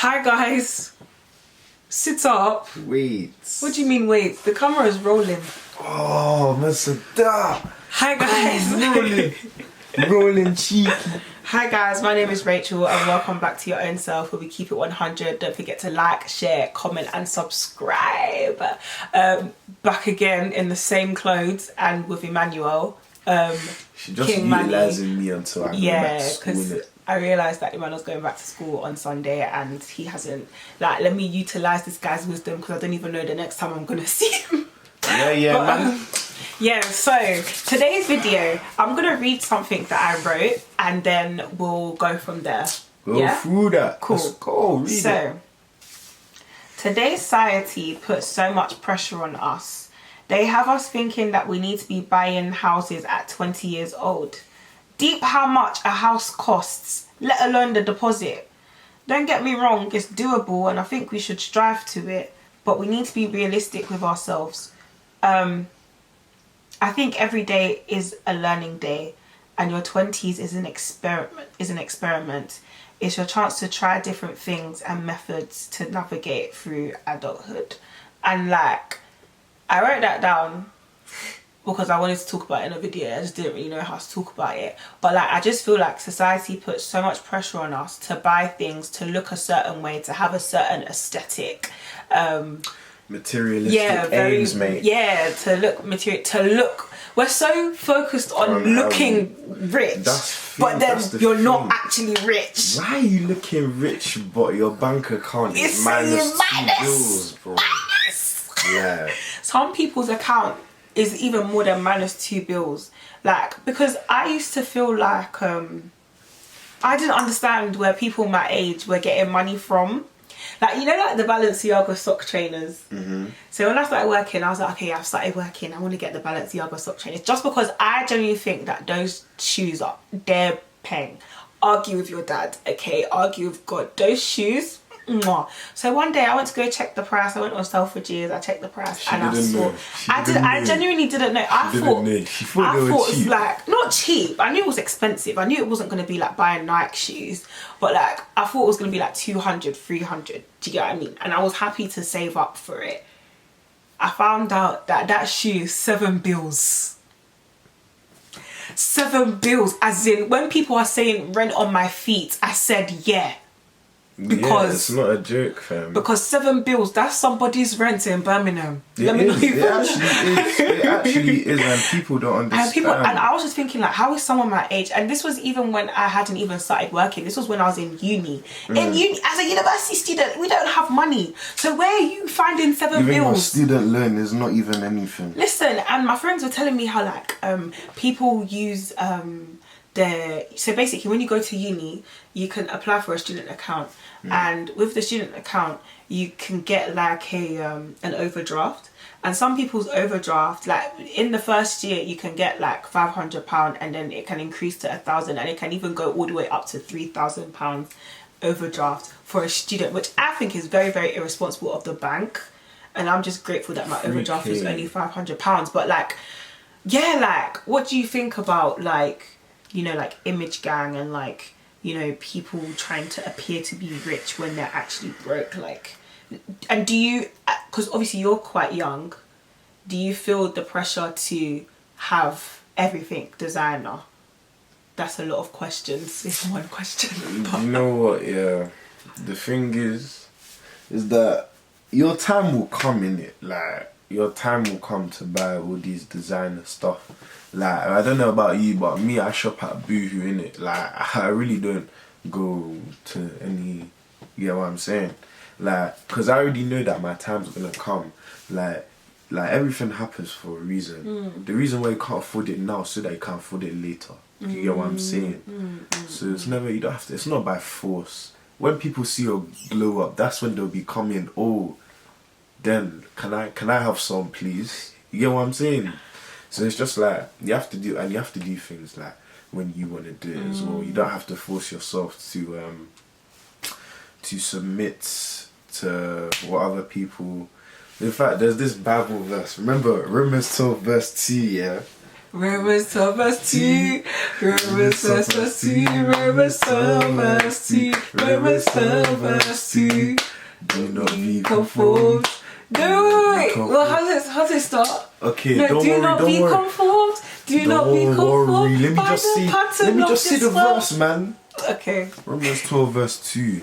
Hi guys. Sit up. Wait. What do you mean wait? The camera is rolling. Oh, Mr. Da. Hi guys. Rolling cheeky. Hi guys, my name is Rachel and welcome back to Your Own Self, where we keep it 100. Don't forget to like, share, comment and subscribe. Back again in the same clothes and with Emmanuel. She just King Manny. utilizing me until I go back to school. Because I realised that Emmanuel's going back to school on Sunday and he hasn't, let me utilise this guy's wisdom because I don't even know the next time I'm going to see him. Man. So today's video, I'm going to read something that I wrote and then we'll go from there. Go through that. Cool. Let's go, read it. Today's society puts so much pressure on us. They have us thinking that we need to be buying houses at 20 years old. Deep how much a house costs, let alone the deposit. Don't get me wrong, it's doable and I think we should strive to it, but we need to be realistic with ourselves. I think every day is a learning day and your 20s is an experiment. It's your chance to try different things and methods to navigate through adulthood. And I wrote that down because I wanted to talk about it in a video. I just didn't really know how to talk about it. But I just feel like society puts so much pressure on us to buy things, to look a certain way, to have a certain aesthetic. Materialistic aims, mate. Yeah, to look. We're so focused on looking rich, but then you're not actually rich. Why are you looking rich, but your bank account is minus 2 bills, bro? Yeah. Some people's account is even more than minus 2 bills. Because I used to feel like I didn't understand where people my age were getting money from. The Balenciaga sock trainers. Mm-hmm. So when I started working, I was like, okay, I've started working. I want to get the Balenciaga sock trainers. Just because I genuinely think that those shoes are, they're peng. Argue with your dad, okay? Argue with God. Those shoes, mwah. So one day I went to go check the price. I went on Selfridges, I checked the price and I saw. I genuinely didn't know. I thought it was not cheap. I knew it was expensive. I knew it wasn't going to be buying Nike shoes. But I thought it was going to be 200, 300. Do you get what I mean? And I was happy to save up for it. I found out that shoe, 7 bills. 7 bills. As in, when people are saying rent on my feet, I said yeah. Because it's not a joke, fam. Because 7 bills, that's somebody's rent in Birmingham. It actually is, and people don't understand. And I was just thinking, how is someone my age? And this was even when I hadn't even started working. This was when I was in uni. In uni, as a university student, we don't have money. So where are you finding 7 bills? Even your student loan is not even anything. Listen, and my friends were telling me how people use so basically when you go to uni, you can apply for a student account, and with the student account you can get an overdraft. And some people's overdraft, in the first year you can get £500 and then it can increase to 1,000, and it can even go all the way up to £3,000 overdraft for a student, which I think is very, very irresponsible of the bank. And I'm just grateful that my overdraft was only £500. But what do you think about image gang and people trying to appear to be rich when they're actually broke? And do you, because obviously you're quite young, do you feel the pressure to have everything designer? That's a lot of questions. It's one question. But you know what, yeah, the thing is that your time will come, in it. Your time will come to buy all these designer stuff. I don't know about you, but me, I shop at Boohoo, innit? I really don't go to any, you get what I'm saying? Because I already know that my time's gonna come. Everything happens for a reason. The reason why you can't afford it now, so that you can't afford it later. You get what I'm saying? So it's never, you don't have to, it's not by force. When people see you glow up, that's when they'll be coming, then can I have some, please? You get what I'm saying? So it's just you have to do things when you want to do it as well. You don't have to force yourself to submit to what other people. In fact, there's this Bible verse. Remember Romans 12 verse 2, yeah? Romans 12 verse 2. Romans 12 verse 2. Romans 12 verse 2. Romans 12 verse 2. Do not be conformed. conformed. No, wait. Well, how's it start? Okay, No, don't do worry, not don't be worry. conformed. Do not be Don't conformed. worry. Let me by just the see. pattern Let me of just see this the world. verse, man. Okay. Romans 12 verse 2.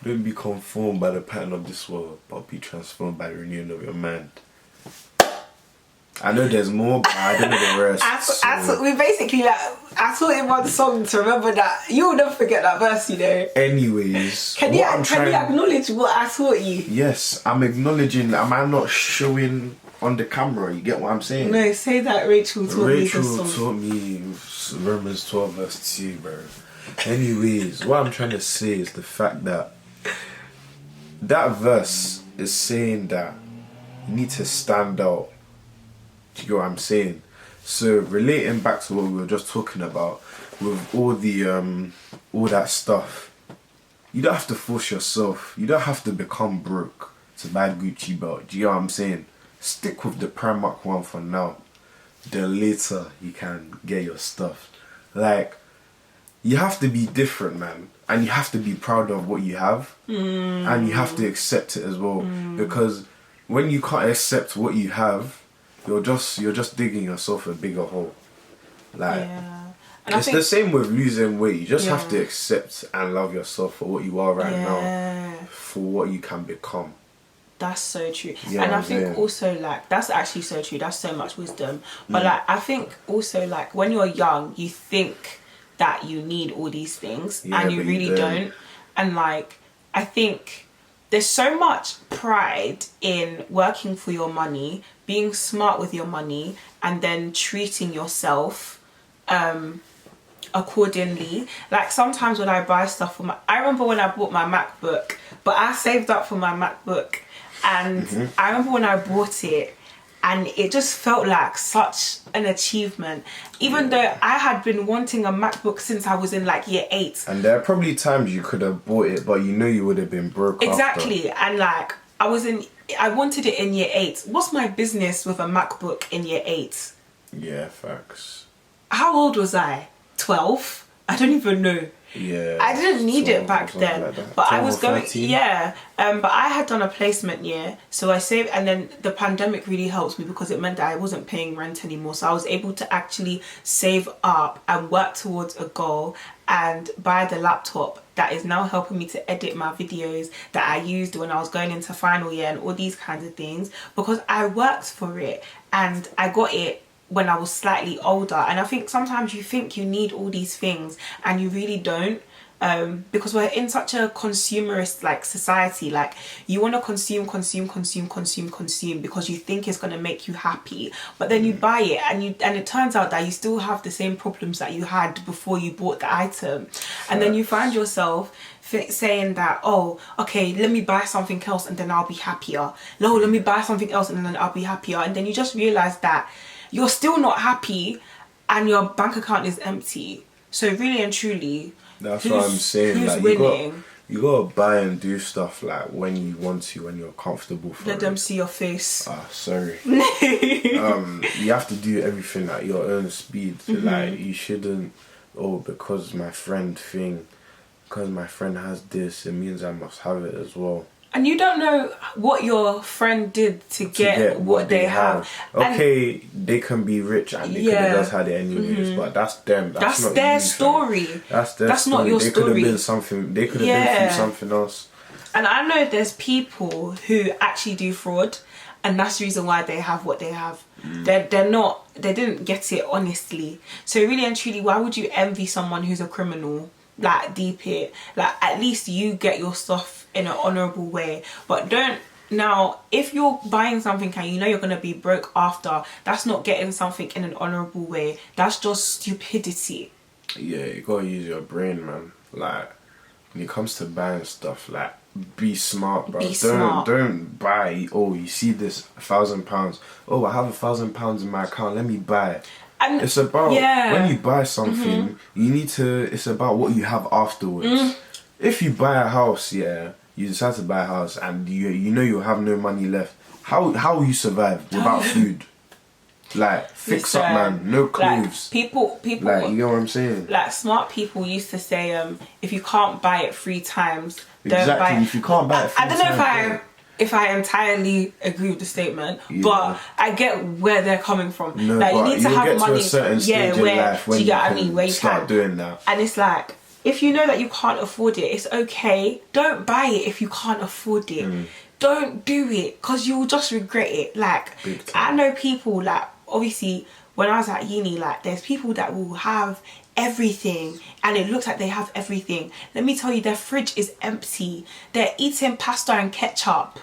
Don't be conformed by the pattern of this world, but be transformed by the renewing of your mind. I know there's more, but I don't know the rest. We basically I taught him one song to remember that. You'll never forget that verse, you know. Anyways, Can you acknowledge what I taught you? Yes, I'm acknowledging. Am I not showing on the camera? You get what I'm saying? No, say that Rachel taught me this Rachel song. taught me Romans 12 verse 2, bro. Anyways, what I'm trying to say is the fact that that verse is saying that you need to stand out. Do you get what I'm saying? So relating back to what we were just talking about with all the all that stuff, you don't have to force yourself. You don't have to become broke to buy Gucci belt. Do you know what I'm saying? Stick with the Primark one for now. Then later you can get your stuff. Like, you have to be different, man, and you have to be proud of what you have, and you have to accept it as well. Because when you can't accept what you have, you're just digging yourself a bigger hole. Like, and it's the same with losing weight. You just have to accept and love yourself for what you are right now, for what you can become. That's so true. Yeah, and I think also, like, that's actually so true. That's so much wisdom. But like, I think also, like, when you're young, you think that you need all these things, and you really don't. And like, I think there's so much pride in working for your money, being smart with your money, and then treating yourself accordingly. Like, sometimes when I buy stuff for I remember when I bought my MacBook, but I saved up for my MacBook, and I remember when I bought it, and it just felt like such an achievement, even though I had been wanting a MacBook since I was in like year 8. And there are probably times you could have bought it, but you know you would have been broke. Exactly. And like, I wanted it in year 8. What's my business with a MacBook in year 8? Yeah, facts. How old was I? 12? I don't even know. Yeah. I didn't need it back then, like but I was going. 13? But I had done a placement year, so I saved, and then the pandemic really helped me because it meant that I wasn't paying rent anymore, so I was able to actually save up and work towards a goal and buy the laptop that is now helping me to edit my videos that I used when I was going into final year and all these kinds of things, because I worked for it and I got it when I was slightly older. And I think sometimes you think you need all these things and you really don't, because we're in such a consumerist like society. Like, you want to consume because you think it's going to make you happy, but then you buy it and it turns out that you still have the same problems that you had before you bought the item. And then you find yourself saying that, oh, okay, let me buy something else and then I'll be happier. No, let me buy something else and then I'll be happier. And then you just realize that you're still not happy and your bank account is empty. So really and truly, that's what I'm saying. Who's like, winning? You gotta buy and do stuff like when you want to, when you're comfortable for Let them see your face. Sorry. You have to do everything at your own speed. Like, you shouldn't, because my friend has this, it means I must have it as well. And you don't know what your friend did to get what they have. Okay, they can be rich and they could have just had it anyways, but that's them. That's not their you, story. That's their That's story. not your they story. Could have been something. They could have been through something else. And I know there's people who actually do fraud, and that's the reason why they have what they have. They didn't get it honestly. So really and truly, why would you envy someone who's a criminal? Like, deep it. Like, at least you get your stuff in an honourable way. But don't, now, if you're buying something and you know you're going to be broke after, that's not getting something in an honourable way. That's just stupidity. Yeah, you gotta use your brain, man. Like, when it comes to buying stuff, like, be smart, bro. Don't buy, you see this £1,000. Oh, I have £1,000 in my account, let me buy it. And it's about, when you buy something, you need to, it's about what you have afterwards. If you buy a house, you decide to buy a house and you know you have no money left, how will you survive without food? Like, fix up, man. No clothes. Like, people. Like, you know what I'm saying? Like, smart people used to say, if you can't buy it 3 times, don't Exactly. buy it. If you can't buy it 3 I don't know times, if I entirely agree with the statement, but I get where they're coming from. No, like, you but need to have get money. to a certain stage in life when do you get what I can mean? Where you start can doing that. And it's like, if you know that you can't afford it, it's okay. Don't buy it if you can't afford it. Don't do it, because you'll just regret it. Like, I know people, like, obviously, when I was at uni, like, there's people that will have everything and it looks like they have everything. Let me tell you, their fridge is empty. They're eating pasta and ketchup.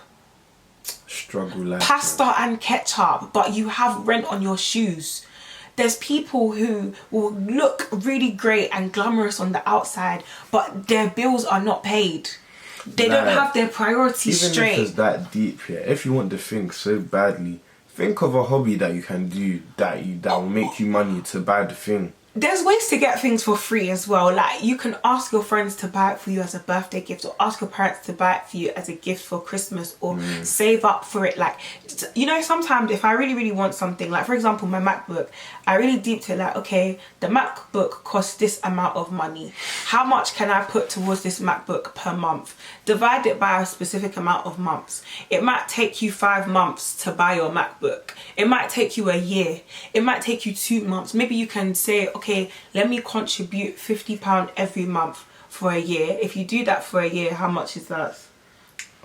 Struggle life. Pasta and ketchup, but you have rent on your shoes. There's people who will look really great and glamorous on the outside, but their bills are not paid. They don't have their priorities straight. Even if it's that deep, yeah, if you want the thing so badly, think of a hobby that you can do that will make you money to buy the thing. There's ways to get things for free as well. Like, you can ask your friends to buy it for you as a birthday gift, or ask your parents to buy it for you as a gift for Christmas, or save up for it. Like, you know, sometimes if I really, really want something, like for example, my MacBook, I really deeped it, like, okay, the MacBook costs this amount of money. How much can I put towards this MacBook per month? Divide it by a specific amount of months. It might take you 5 months to buy your MacBook. It might take you a year. It might take you 2 months. Maybe you can say, okay, let me contribute £50 every month for a year. If you do that for a year, how much is that?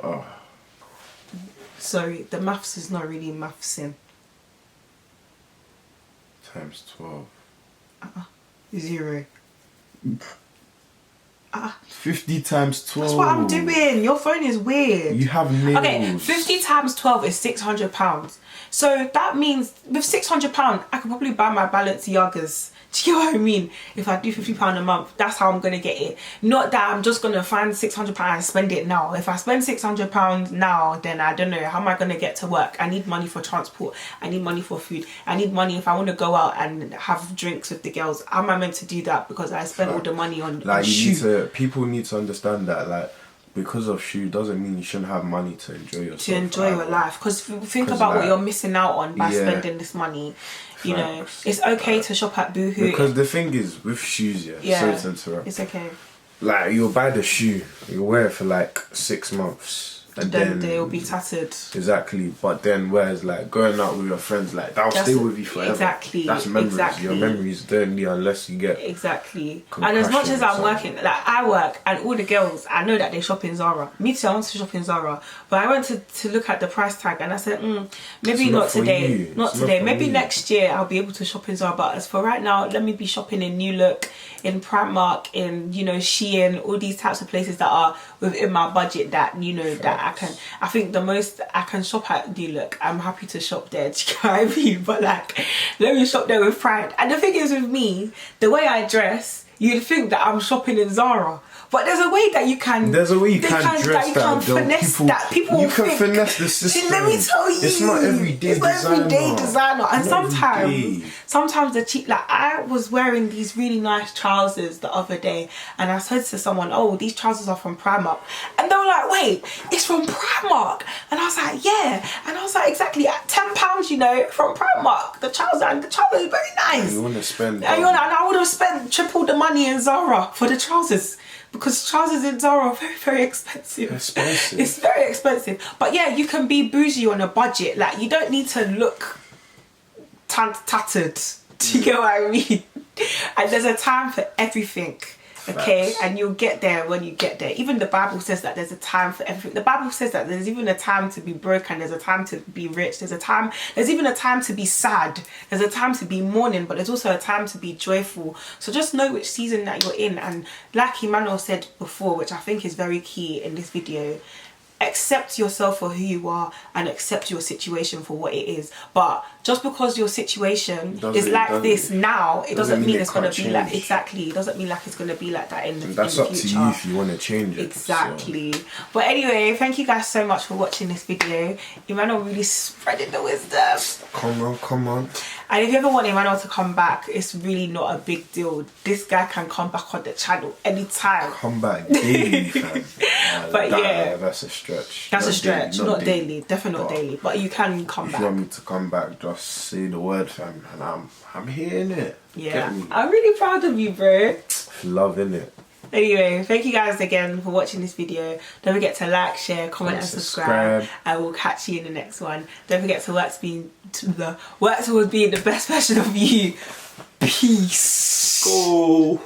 Oh. Sorry, the maths is not really mathsing. Times 12. 0. 50 times 12. That's what I'm doing. Your phone is weird. You have nails. Okay, 50 times 12 is £600. So that means with £600, I could probably buy my Balenciagas. Do you know what I mean? If I do £50 a month, that's how I'm going to get it. Not that I'm just going to find £600 and spend it now. If I spend £600 now, then I don't know, how am I going to get to work? I need money for transport. I need money for food. I need money if I want to go out and have drinks with the girls. How am I meant to do that? Because I spent all the money on shoe. People need to understand that, like, because of shoe doesn't mean you shouldn't have money to enjoy yourself. To enjoy your life. Because think about what you're missing out on by spending this money. You know, it's okay to shop at Boohoo. Because the thing is, with shoes, sorry to interrupt. It's okay. Like, you'll buy the shoe, you'll wear it for like 6 months. And then they'll be tattered. Exactly. But then, whereas like going out with your friends, like that'll stay with you forever. Exactly. That's memories. Exactly. Your memories don't need unless you get And as much as I'm working, like I work, and all the girls, I know that they shop in Zara. Me too, I want to shop in Zara, but I went to look at the price tag and I said, maybe not today. Not today. Maybe next year I'll be able to shop in Zara. But as for right now, let me be shopping in New Look, in Primark, in Shein, all these types of places that are within my budget. That that I think the most I can shop at New Look, I'm happy to shop there. Do you know what I mean? But like, let me shop there with pride. And the thing is with me, the way I dress, you'd think that I'm shopping in Zara. But there's a way that you can. There's a way you can dress that. Finesse that. People you will can think. finesse the system. Let me tell you, it's not everyday designer. It's not everyday designer. And sometimes the cheap. Like I was wearing these really nice trousers the other day, and I said to someone, "Oh, these trousers are from Primark," and they were like, "Wait, it's from Primark?" And I was like, "Yeah," and I was like, "Exactly at £10, from Primark. The trouser is very nice." And you want to spend? And I would have spent triple the money in Zara for the trousers. Because trousers in Zara are very, very expensive. It's very expensive. But yeah, you can be bougie on a budget. Like, you don't need to look tattered. Do you get what I mean? And there's a time for everything. Okay, and you'll get there when you get there. Even the Bible says that there's a time for everything. The Bible says that there's even a time to be broke and there's a time to be rich. There's even a time to be sad. There's a time to be mourning, but there's also a time to be joyful. So just know which season that you're in. And like Emmanuel said before, which I think is very key in this video, accept yourself for who you are and accept your situation for what it is. But just because your situation is like this now, it doesn't mean it's going to be like, exactly, it doesn't mean like it's going to be like that in the future. That's up to you if you want to change it. Exactly. So. But anyway, thank you guys so much for watching this video. Emmanuel really spreading the wisdom. Come on. And if you ever want Emmanuel to come back, it's really not a big deal. This guy can come back on the channel anytime. Come back daily, fam. But yeah, that's a stretch. That's a stretch. Not daily. Definitely not daily. But you can come back. If you want me to come back, just say the word, fam, and I'm hearing it. Yeah, I'm really proud of you, bro. Loving it. Anyway, thank you guys again for watching this video. Don't forget to like, share, comment and subscribe. And we'll catch you in the next one. Don't forget to work towards being the best version of you. Peace. Go.